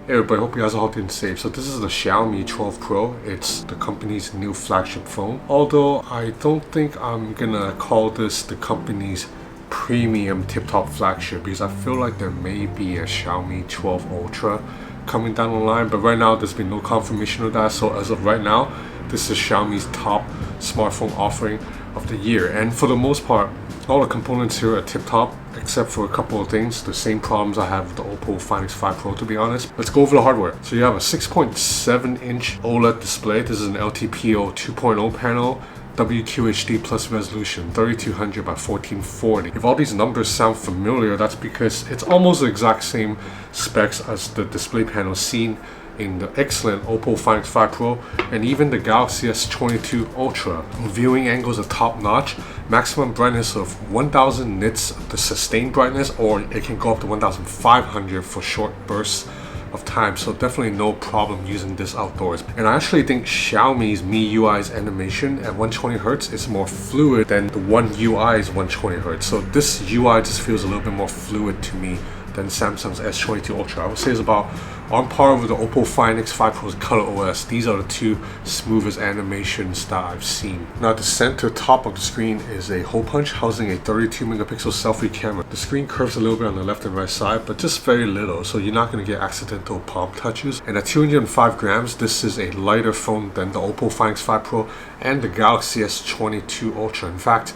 Hey everybody, hope you guys are healthy and safe. So this is the Xiaomi 12 Pro. It's the company's new flagship phone. Although I don't think I'm gonna call this the company's premium tip-top flagship because I feel like there may be a Xiaomi 12 Ultra coming down the line. But right now there's been no confirmation of that. So as of right now, this is Xiaomi's top smartphone offering of the year. And for the most part, all the components here are tip-top, except for a couple of things. The same problems I have with the Oppo Find X5 Pro, to be honest. Let's go over the hardware. So you have a 6.7-inch OLED display. This is an LTPO 2.0 panel, WQHD plus resolution, 3200 by 1440. If all these numbers sound familiar, that's because it's almost the exact same specs as the display panel seen in the excellent Oppo Find X5 Pro and even the Galaxy S22 Ultra. Viewing angles are top notch, maximum brightness of 1000 nits, the sustained brightness, or it can go up to 1500 for short bursts of time, so definitely no problem using this outdoors. And I actually think Xiaomi's MIUI's animation at 120Hz is more fluid than the One UI's 120Hz. So this UI just feels a little bit more fluid to me than Samsung's S22 Ultra. I would say it's about on par with the Oppo Find X5 Pro's Color OS. These are the two smoothest animations that I've seen. Now at the center top of the screen is a hole punch housing a 32 megapixel selfie camera. The screen curves a little bit on the left and right side, but just very little, so you're not going to get accidental palm touches. And at 205 grams, this is a lighter phone than the Oppo Find X5 Pro and the Galaxy S22 Ultra. In fact,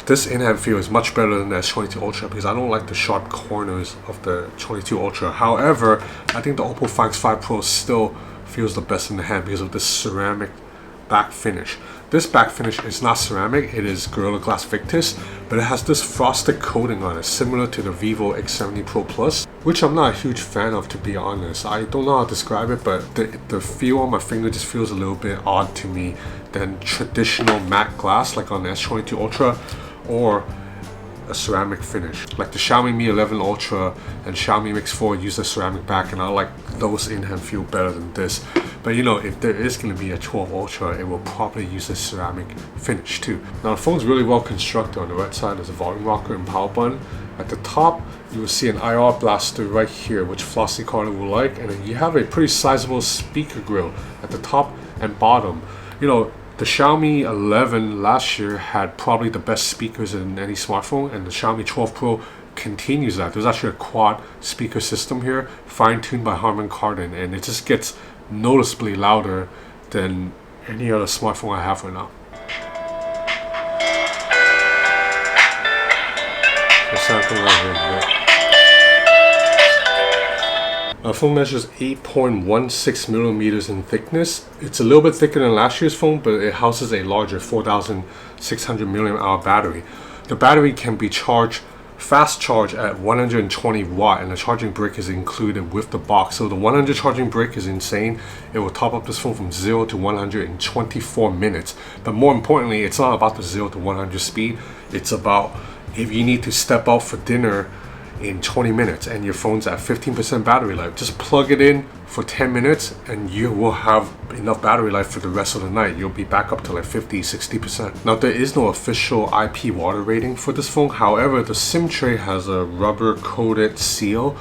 this in-hand feel is much better than the S22 Ultra because I don't like the sharp corners of the 22 Ultra. However, I think the Oppo Find X5 Pro still feels the best in the hand because of this ceramic back finish. This back finish is not ceramic, it is Gorilla Glass Victus, but it has this frosted coating on it, similar to the Vivo X70 Pro Plus, which I'm not a huge fan of, to be honest. I don't know how to describe it, but the feel on my finger just feels a little bit odd to me than traditional matte glass like on the S22 Ultra, or a ceramic finish. Like the Xiaomi Mi 11 Ultra and Xiaomi Mix 4 use a ceramic back, and I like those in-hand feel better than this. But you know, if there is going to be a 12 Ultra, it will probably use a ceramic finish too. Now the phone's really well constructed. On the right side there's a volume rocker and power button. At the top you will see an IR blaster right here, which Flossie Carter will like, and then you have a pretty sizable speaker grill at the top and bottom. You know, the Xiaomi 11 last year had probably the best speakers in any smartphone, and the Xiaomi 12 Pro continues that. There's actually a quad speaker system here, fine-tuned by Harman Kardon, and it just gets noticeably louder than any other smartphone I have right now. The phone measures 8.16 millimeters in thickness. It's a little bit thicker than last year's phone, but it houses a larger 4,600 mAh battery. The battery can be charged, fast charge at 120 watt, and the charging brick is included with the box. So the 100 charging brick is insane. It will top up this phone from 0 to 100 in 24 minutes. But more importantly, it's not about the 0 to 100 speed. It's about if you need to step out for dinner in 20 minutes and your phone's at 15% battery life, just plug it in for 10 minutes and you will have enough battery life for the rest of the night. You'll be back up to like 50-60%. Now there is no official IP water rating for this phone. However, the SIM tray has a rubber coated seal,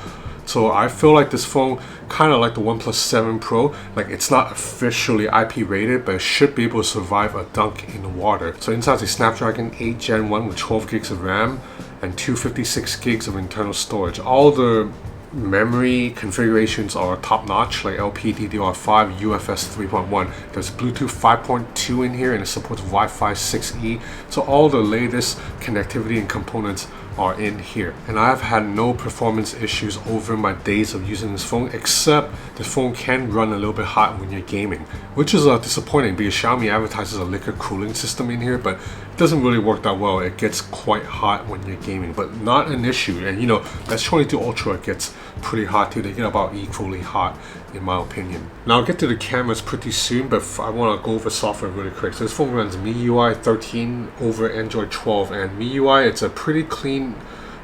so I feel like this phone, kind of like the OnePlus 7 Pro, like it's not officially IP rated, but it should be able to survive a dunk in the water. So inside is a Snapdragon 8 Gen 1 with 12 gigs of RAM and 256 gigs of internal storage. All the memory configurations are top notch, like LPDDR5, UFS 3.1. There's Bluetooth 5.2 in here, and it supports Wi-Fi 6E. So all the latest connectivity and components are in here, and I've had no performance issues over my days of using this phone, except the phone can run a little bit hot when you're gaming, which is disappointing because Xiaomi advertises a liquid cooling system in here, but it doesn't really work that well. It gets quite hot when you're gaming, but not an issue. And you know, that S22 Ultra gets pretty hot too. They get about equally hot in my opinion. Now I'll get to the cameras pretty soon, but I want to go over software really quick. So this phone runs MIUI 13 over Android 12, and MIUI, it's a pretty clean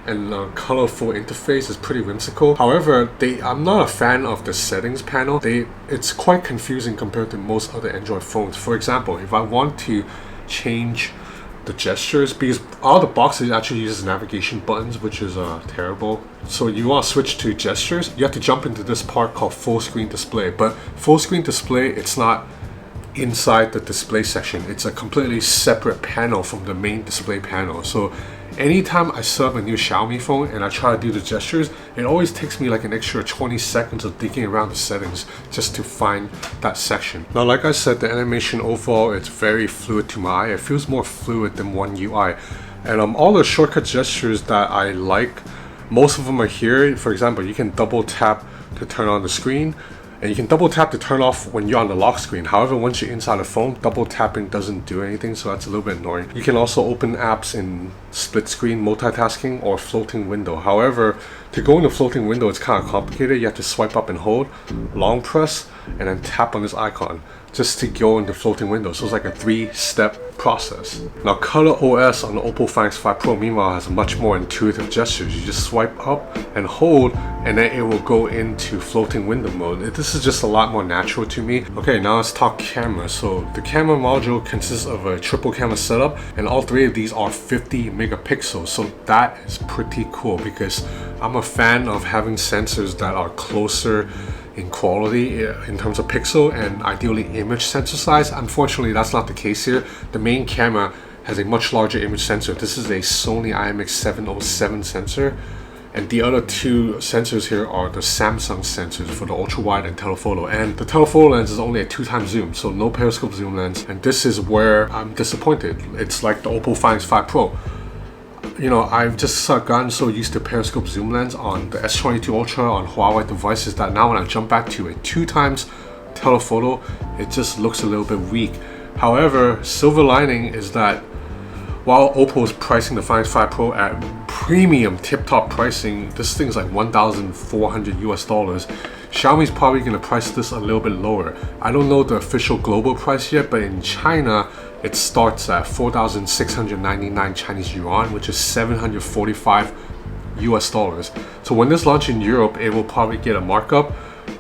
and colorful interface. Is pretty whimsical. However, I'm not a fan of the settings panel. It's quite confusing compared to most other Android phones. For example, if I want to change the gestures, because all the boxes actually uses navigation buttons, which is terrible. So you want to switch to gestures, you have to jump into this part called full screen display. But full screen display, it's not inside the display section. It's a completely separate panel from the main display panel. So anytime I set up a new Xiaomi phone and I try to do the gestures, it always takes me like an extra 20 seconds of digging around the settings just to find that section. Now, like I said, the animation overall, it's very fluid to my eye. It feels more fluid than One UI. And all the shortcut gestures that I like, most of them are here. For example, you can double tap to turn on the screen, and you can double tap to turn off when you're on the lock screen. However, once you're inside the phone, double tapping doesn't do anything, so that's a little bit annoying. You can also open apps in split screen multitasking or floating window. However, to go into floating window, it's kind of complicated. You have to swipe up and hold, long press, and then tap on this icon just to go into floating window. So it's like a 3-step process. Now, Color OS on the Oppo Find X5 Pro, meanwhile, has much more intuitive gestures. You just swipe up and hold, and then it will go into floating window mode. This is just a lot more natural to me. Okay, now let's talk camera. So the camera module consists of a triple camera setup, and all 3 of these are 50 megapixels. So that is pretty cool, because I'm a fan of having sensors that are closer in quality in terms of pixel and ideally image sensor size. Unfortunately, that's not the case here. The main camera has a much larger image sensor. This is a Sony IMX707 sensor, and the other 2 sensors here are the Samsung sensors for the ultra wide and telephoto. And the telephoto lens is only a 2x zoom, so no periscope zoom lens, and this is where I'm disappointed. It's like the Oppo Find X5 Pro. You know, I've just gotten so used to periscope zoom lens on the S22 Ultra on Huawei devices that now when I jump back to a 2x telephoto, it just looks a little bit weak. However, silver lining is that while Oppo is pricing the Find X5 Pro at premium tip-top pricing, this thing's like $1,400 US. Xiaomi's probably going to price this a little bit lower. I don't know the official global price yet, but in China, it starts at 4,699 Chinese yuan, which is 745 US dollars. So when this launches in Europe, it will probably get a markup,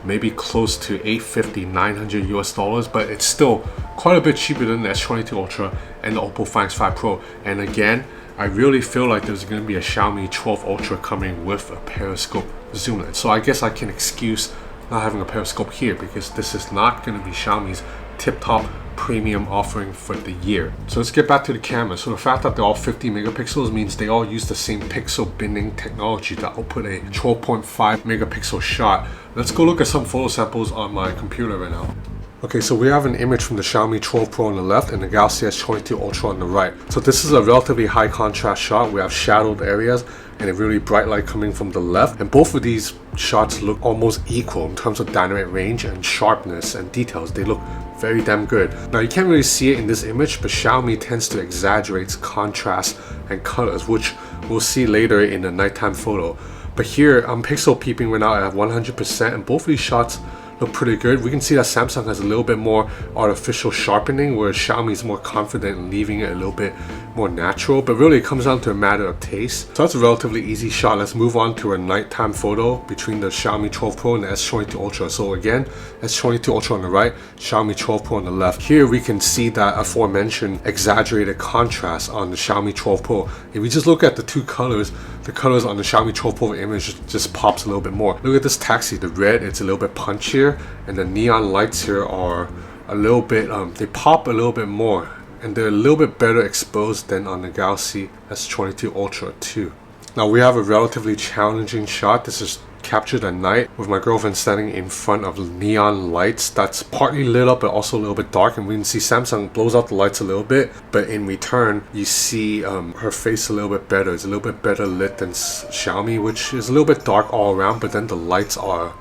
maybe close to 850, 900 US dollars, but it's still quite a bit cheaper than the S22 Ultra and the Oppo Find X5 Pro. And again, I really feel like there's going to be a Xiaomi 12 Ultra coming with a periscope zoom lens. So I guess I can excuse not having a periscope here, because this is not going to be Xiaomi's tip-top premium offering for the year. So let's get back to the camera. So the fact that they're all 50 megapixels means they all use the same pixel binning technology to output a 12.5 megapixel shot. Let's go look at some photo samples on my computer right now. Okay, so we have an image from the Xiaomi 12 Pro on the left and the Galaxy S22 Ultra on the right. So this is a relatively high contrast shot. We have shadowed areas and a really bright light coming from the left. And both of these shots look almost equal in terms of dynamic range and sharpness and details. They look very damn good. Now, you can't really see it in this image, but Xiaomi tends to exaggerate contrast and colors, which we'll see later in the nighttime photo. But here, I'm pixel peeping right now at 100%, and both of these shots look pretty good. We can see that Samsung has a little bit more artificial sharpening, whereas Xiaomi is more confident in leaving it a little bit more natural, but really it comes down to a matter of taste. So that's a relatively easy shot. Let's move on to a nighttime photo between the Xiaomi 12 Pro and the S22 Ultra. So again, S22 Ultra on the right, Xiaomi 12 Pro on the left. Here we can see that aforementioned exaggerated contrast on the Xiaomi 12 Pro. If we just look at the 2 colors, the colors on the Xiaomi 12 Pro image just pops a little bit more. Look at this taxi, the red, it's a little bit punchier, and the neon lights here are a little bit, they pop a little bit more, and they're a little bit better exposed than on the Galaxy S22 Ultra 2. Now we have a relatively challenging shot. This is captured at night with my girlfriend standing in front of neon lights that's partly lit up but also a little bit dark, and we can see Samsung blows out the lights a little bit, but in return you see her face a little bit better. It's a little bit better lit than Xiaomi, which is a little bit dark all around, but then the lights are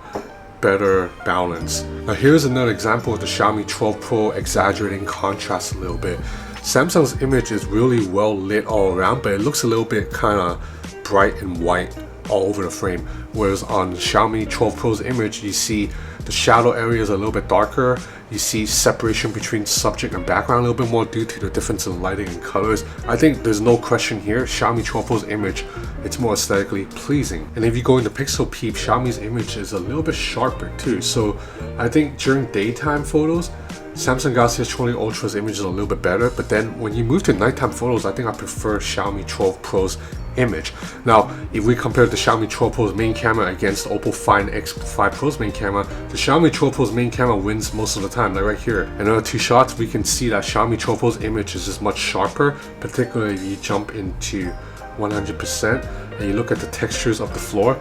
better balance. Now here's another example of the Xiaomi 12 Pro exaggerating contrast a little bit. Samsung's image is really well lit all around, but it looks a little bit kind of bright and white all over the frame, whereas on Xiaomi 12 Pro's image you see the shadow areas are a little bit darker. You see separation between subject and background a little bit more due to the difference in lighting and colors. I think there's no question here, Xiaomi 12 Pro's image it's more aesthetically pleasing. And if you go into pixel peep, Xiaomi's image is a little bit sharper too. So I think during daytime photos, Samsung Galaxy S22 Ultra's image is a little bit better, but then when you move to nighttime photos, I think I prefer Xiaomi 12 Pro's image. Now, if we compare the Xiaomi 12 Pro's main camera against the Oppo Find X5 Pro's main camera, the Xiaomi 12 Pro's main camera wins most of the time, like right here. In another two shots, we can see that Xiaomi 12 Pro's image is just much sharper, particularly if you jump into 100% and you look at the textures of the floor.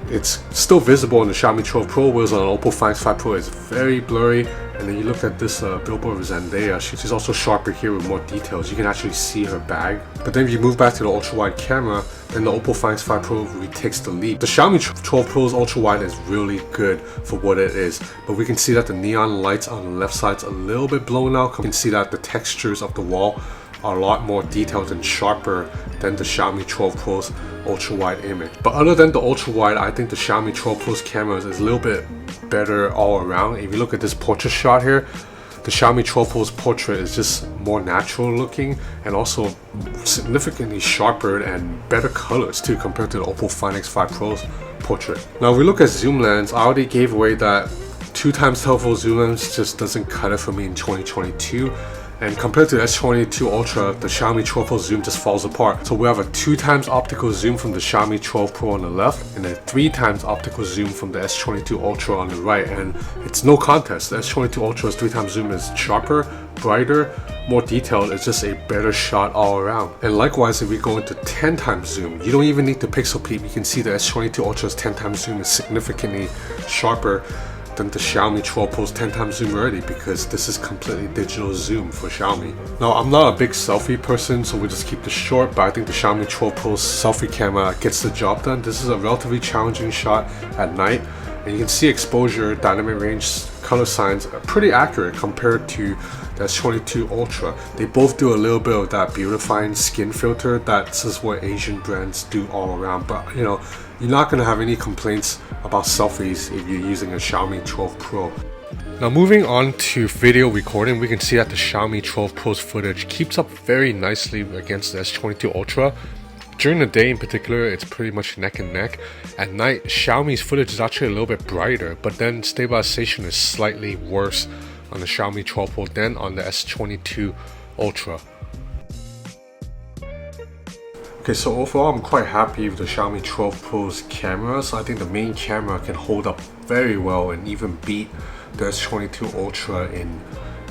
It's still visible on the Xiaomi 12 Pro, whereas on the Oppo Find X5 Pro it's very blurry. And then you look at this billboard of Zendaya, she's also sharper here with more details. You can actually see her bag. But then if you move back to the ultra-wide camera, then the Oppo Find X5 Pro really takes the lead. The Xiaomi 12 Pro's ultra-wide is really good for what it is. But we can see that the neon lights on the left side's a little bit blown out. You can see that the textures of the wall are a lot more detailed and sharper than the Xiaomi 12 Pro's ultra-wide image. But other than the ultra-wide, I think the Xiaomi 12 Pro's cameras is a little bit better all around. If you look at this portrait shot here, the Xiaomi 12 Pro's portrait is just more natural looking and also significantly sharper and better colors too compared to the Oppo Find X5 Pro's portrait. Now if we look at zoom lens, I already gave away that 2x telephoto zoom lens just doesn't cut it for me in 2022. And compared to the S22 Ultra, the Xiaomi 12 Pro zoom just falls apart. So we have a 2x optical zoom from the Xiaomi 12 Pro on the left and a 3x optical zoom from the S22 Ultra on the right. And it's no contest. The S22 Ultra's 3x zoom is sharper, brighter, more detailed. It's just a better shot all around. And likewise, if we go into 10x zoom, you don't even need the pixel peep. You can see the S22 Ultra's 10x zoom is significantly sharper than the Xiaomi 12 Pro's 10x zoom already, because this is completely digital zoom for Xiaomi. Now I'm not a big selfie person, so we'll just keep this short, but I think the Xiaomi 12 Pro's selfie camera gets the job done. This is a relatively challenging shot at night, and you can see exposure, dynamic range, color signs are pretty accurate compared to the S22 Ultra. They both do a little bit of that beautifying skin filter. That's just what Asian brands do all around, but you know, you're not going to have any complaints about selfies if you're using a Xiaomi 12 Pro. Now moving on to video recording, we can see that the Xiaomi 12 Pro's footage keeps up very nicely against the S22 Ultra. During the day in particular, it's pretty much neck and neck. At night, Xiaomi's footage is actually a little bit brighter, but then stabilization is slightly worse on the Xiaomi 12 Pro than on the S22 Ultra. Okay, so overall I'm quite happy with the Xiaomi 12 Pro's cameras. I think the main camera can hold up very well and even beat the S22 Ultra in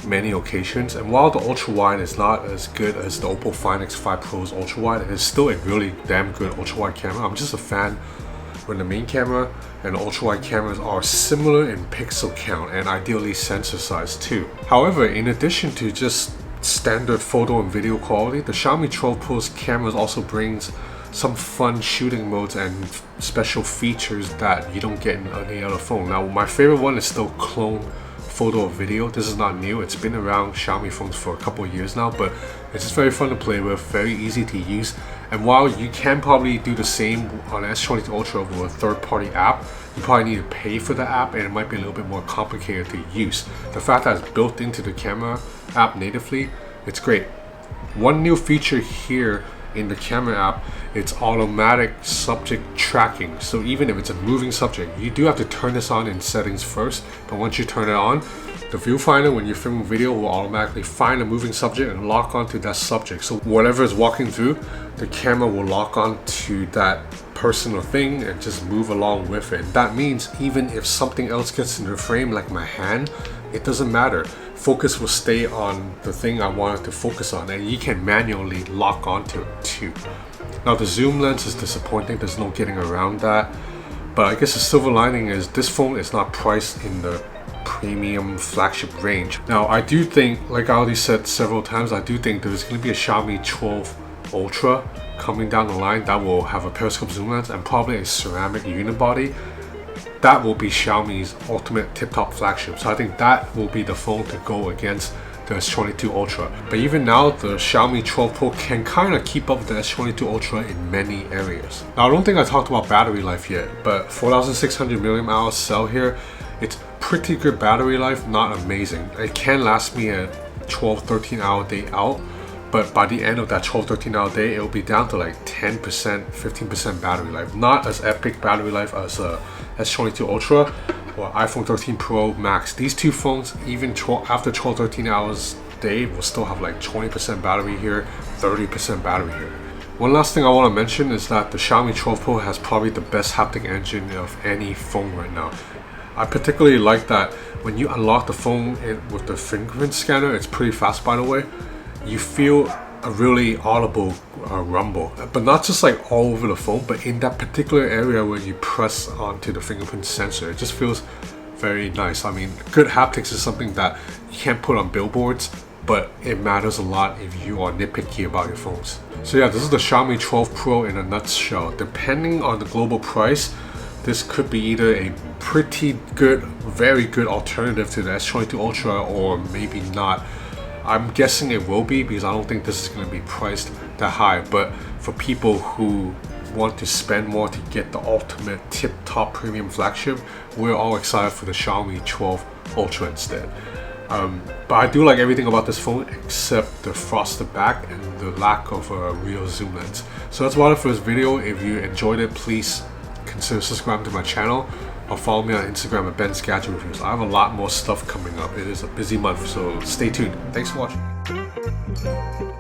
many occasions. And while the ultra wide is not as good as the Oppo Find X5 Pro's ultra wide, it is still a really damn good ultra wide camera. I'm just a fan when the main camera and the ultra wide cameras are similar in pixel count and ideally sensor size too. However, in addition to just standard photo and video quality, the Xiaomi 12 Pro's cameras also brings some fun shooting modes and special features that you don't get in any other phone. Now my favorite one is still clone photo or video. This is not new, it's been around Xiaomi phones for a couple of years now, but it's just very fun to play with, very easy to use. And while you can probably do the same on S22 Ultra with a third-party app, you probably need to pay for the app and it might be a little bit more complicated to use. The fact that it's built into the camera app natively, it's great. One new feature here in the camera app, it's automatic subject tracking. So even if it's a moving subject, you do have to turn this on in settings first, but once you turn it on, the viewfinder, when you're filming video, will automatically find a moving subject and lock onto that subject. So whatever is walking through, the camera will lock onto that person or thing and just move along with it. That means even if something else gets in the frame, like my hand, it doesn't matter. Focus will stay on the thing I wanted to focus on, and you can manually lock onto it too. Now the zoom lens is disappointing, there's no getting around that, but I guess the silver lining is this phone is not priced in the premium flagship range. Now I do think, like I already said several times, I do think there's going to be a Xiaomi 12 Ultra coming down the line that will have a periscope zoom lens and probably a ceramic unibody. That will be Xiaomi's ultimate tip-top flagship. So I think that will be the phone to go against the S22 Ultra. But even now, the Xiaomi 12 Pro can kind of keep up with the S22 Ultra in many areas. Now I don't think I talked about battery life yet, but 4,600 mAh cell here, it's pretty good battery life, not amazing. It can last me a 12-13 hour day out, but by the end of that 12-13 hour day, it'll be down to like 10%, 15% battery life. Not as epic battery life as S22 Ultra or iPhone 13 Pro Max. These two phones, even after 12-13 hours day, will still have like 20% battery here, 30% battery here. One last thing I want to mention is that the Xiaomi 12 Pro has probably the best haptic engine of any phone right now. I particularly like that when you unlock the phone with the fingerprint scanner, it's pretty fast by the way, you feel a really audible rumble, but not just like all over the phone, but in that particular area where you press onto the fingerprint sensor. It just feels very nice. I mean, good haptics is something that you can't put on billboards, but it matters a lot if you are nitpicky about your phones. So yeah, this is the Xiaomi 12 Pro in a nutshell. Depending on the global price, this could be either a pretty good, very good alternative to the S22 Ultra, or maybe not. I'm guessing it will be, because I don't think this is going to be priced that high. But for people who want to spend more to get the ultimate tip-top premium flagship, we're all excited for the Xiaomi 12 Ultra instead. But I do like everything about this phone except the frosted back and the lack of a real zoom lens. So that's about it for this video. If you enjoyed it, please consider subscribing to my channel or follow me on Instagram at Ben's Gadget Reviews. I have a lot more stuff coming up. It is a busy month, so stay tuned. Thanks for watching.